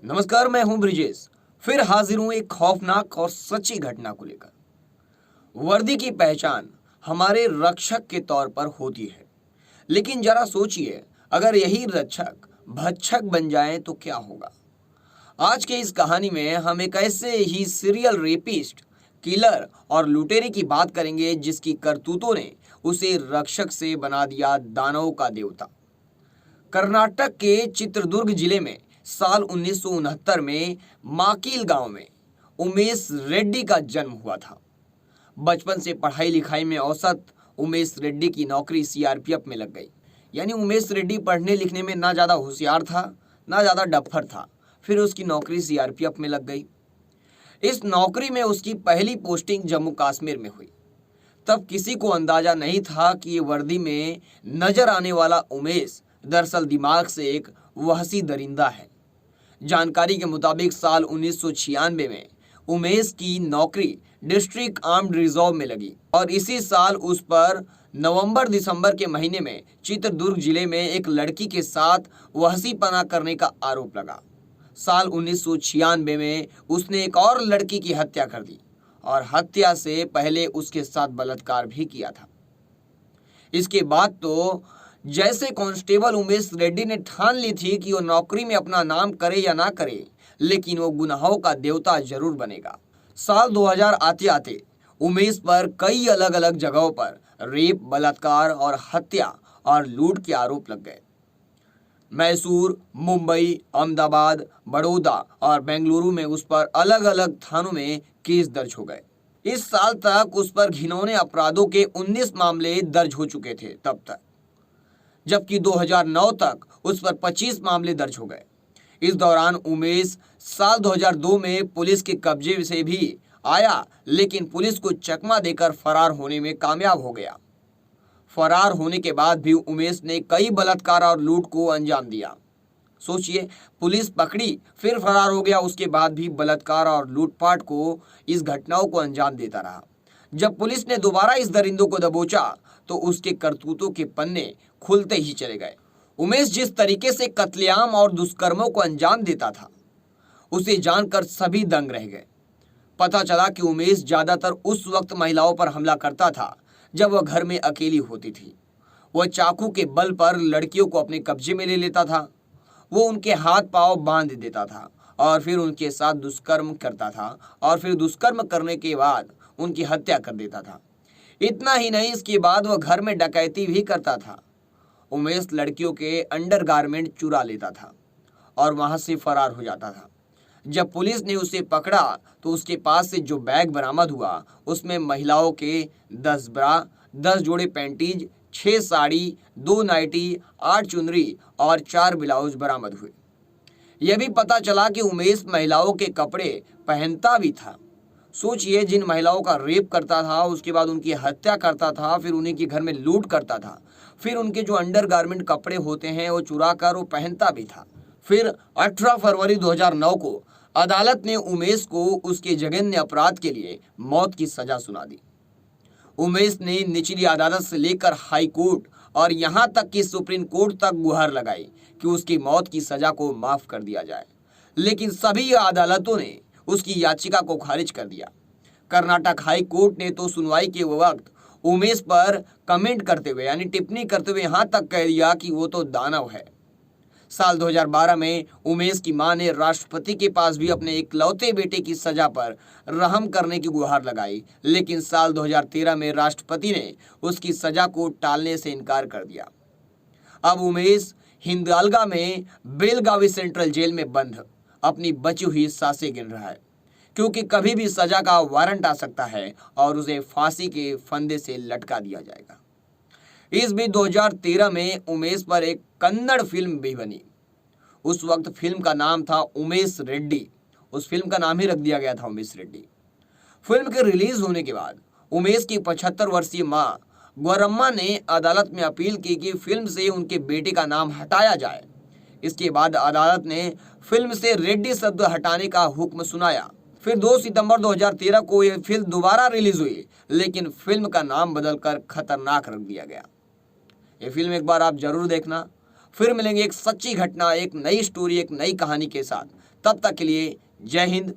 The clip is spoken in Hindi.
नमस्कार, मैं हूं ब्रिजेश। फिर हाजिर हूं एक खौफनाक और सच्ची घटना को लेकर। वर्दी की पहचान हमारे रक्षक के तौर पर होती है, लेकिन जरा सोचिए, अगर यही रक्षक भक्षक बन जाए तो क्या होगा। आज के इस कहानी में हम एक ऐसे ही सीरियल रेपिस्ट, किलर और लुटेरे की बात करेंगे जिसकी करतूतों ने उसे रक्षक से बना दिया दानवों का देवता। कर्नाटक के चित्रदुर्ग जिले में साल 1969 में माकील गांव में उमेश रेड्डी का जन्म हुआ था। बचपन से पढ़ाई लिखाई में औसत उमेश रेड्डी की नौकरी सीआरपीएफ में लग गई। यानी उमेश रेड्डी पढ़ने लिखने में ना ज़्यादा होशियार था, ना ज़्यादा डफ्फर था। फिर उसकी नौकरी सीआरपीएफ में लग गई। इस नौकरी में उसकी पहली पोस्टिंग जम्मू कश्मीर में हुई। तब किसी को अंदाजा नहीं था कि ये वर्दी में नजर आने वाला उमेश दरअसल दिमाग से एक वहशी दरिंदा है। जानकारी के मुताबिक साल 1996 में उमेश की नौकरी डिस्ट्रिक्ट आर्म्ड रिजर्व में लगी और इसी साल उस पर नवंबर दिसंबर के महीने में चित्रदुर्ग जिले में एक लड़की के साथ वहशीपना करने का आरोप लगा। साल 1996 में उसने एक और लड़की की हत्या कर दी और हत्या से पहले उसके साथ बलात्कार भी किया था। इसके बाद तो जैसे कांस्टेबल उमेश रेड्डी ने ठान ली थी कि वो नौकरी में अपना नाम करे या ना करे, लेकिन वो गुनाहों का देवता जरूर बनेगा। साल 2000 आते आते उमेश पर कई अलग अलग जगहों पर रेप, बलात्कार और हत्या और लूट के आरोप लग गए। मैसूर, मुंबई, अहमदाबाद, बड़ौदा और बेंगलुरु में उस पर अलग अलग थानों में केस दर्ज हो गए। इस साल तक उस पर घिनौने अपराधों के 19 मामले दर्ज हो चुके थे तब तक, जबकि 2009 तक उस पर 25 मामले दर्ज हो गए। इस दौरान उमेश साल 2002 में पुलिस के कब्जे से भी आया, लेकिन पुलिस को चकमा देकर फरार होने में कामयाब हो गया। फरार होने के बाद भी उमेश ने कई बलात्कार और लूट को अंजाम दिया। सोचिए, पुलिस पकड़ी, फिर फरार हो गया, उसके बाद भी बलात्कार और लूटपाट को, इस घटनाओं को अंजाम देता रहा। जब पुलिस ने दोबारा इस दरिंदों को दबोचा तो उसके करतूतों के पन्ने खुलते ही चले गए। उमेश जिस तरीके से कत्लेआम और दुष्कर्मों को अंजाम देता था, उसे जानकर सभी दंग रह गए। पता चला कि उमेश ज्यादातर उस वक्त महिलाओं पर हमला करता था जब वह घर में अकेली होती थी। वह चाकू के बल पर लड़कियों को अपने कब्जे में ले लेता था। वो उनके हाथ पांव बांध देता था और फिर उनके साथ दुष्कर्म करता था और फिर दुष्कर्म करने के बाद उनकी हत्या कर देता था। इतना ही नहीं, इसके बाद वह घर में डकैती भी करता था। उमेश लड़कियों के अंडरगारमेंट चुरा लेता था और वहां से फरार हो जाता था। जब पुलिस ने उसे पकड़ा तो उसके पास से जो बैग बरामद हुआ उसमें महिलाओं के 10 ब्रा, 10 जोड़े पैंटीज, 6 साड़ी, 2 नाइटी, 8 चुनरी और 4 ब्लाउज बरामद हुए। यह भी पता चला कि उमेश महिलाओं के कपड़े पहनता भी था। सोचिए, जिन महिलाओं का रेप करता था, उसके बाद उनकी हत्या करता था, फिर उन्हीं के घर में लूट करता था, फिर उनके जो अंडरगारमेंट कपड़े होते हैं वो चुरा कर वो पहनता भी था। फिर 18 फरवरी 2009 को अदालत ने उमेश को उसके जघन्य अपराध के लिए मौत की सजा सुना दी। उमेश ने निचली अदालत से लेकर हाई कोर्ट और यहां तक कि सुप्रीम कोर्ट तक गुहार लगाई कि उसकी मौत की सजा को माफ कर दिया जाए, लेकिन सभी अदालतों ने उसकी याचिका को खारिज कर दिया। कर्नाटक हाई कोर्ट ने तो सुनवाई के वक्त उमेश पर कमेंट करते हुए, यानी टिप्पणी करते हुए यहां तक कह दिया कि वो तो दानव है। साल 2012 में उमेश की मां ने राष्ट्रपति के पास भी अपने इकलौते बेटे की सजा पर रहम करने की गुहार लगाई, लेकिन साल 2013 में राष्ट्रपति ने उसकी सजा को टालने से इनकार कर दिया। अब उमेश हिंदालगा में बेलगावी सेंट्रल जेल में बंद अपनी बची हुई सांसें गिन रहा है, क्योंकि कभी भी सजा का वारंट आ सकता है और उसे फांसी के फंदे से लटका दिया जाएगा। इस बीच 2013 में उमेश पर एक कन्नड़ फिल्म भी बनी। उस वक्त फिल्म का नाम था उमेश रेड्डी। उस फिल्म का नाम ही रख दिया गया था उमेश रेड्डी। फिल्म के रिलीज होने के बाद उमेश की 75 वर्षीय मां गौरम्मा ने अदालत में अपील की कि फिल्म से उनके बेटे का नाम हटाया जाए। इसके बाद अदालत ने फिल्म से रेड्डी शब्द हटाने का हुक्म सुनाया। फिर 2 सितंबर 2013 को यह फिल्म दोबारा रिलीज हुई, लेकिन फिल्म का नाम बदलकर खतरनाक रख दिया गया। ये फिल्म एक बार आप जरूर देखना। फिर मिलेंगे एक सच्ची घटना, एक नई स्टोरी, एक नई कहानी के साथ। तब तक के लिए जय हिंद,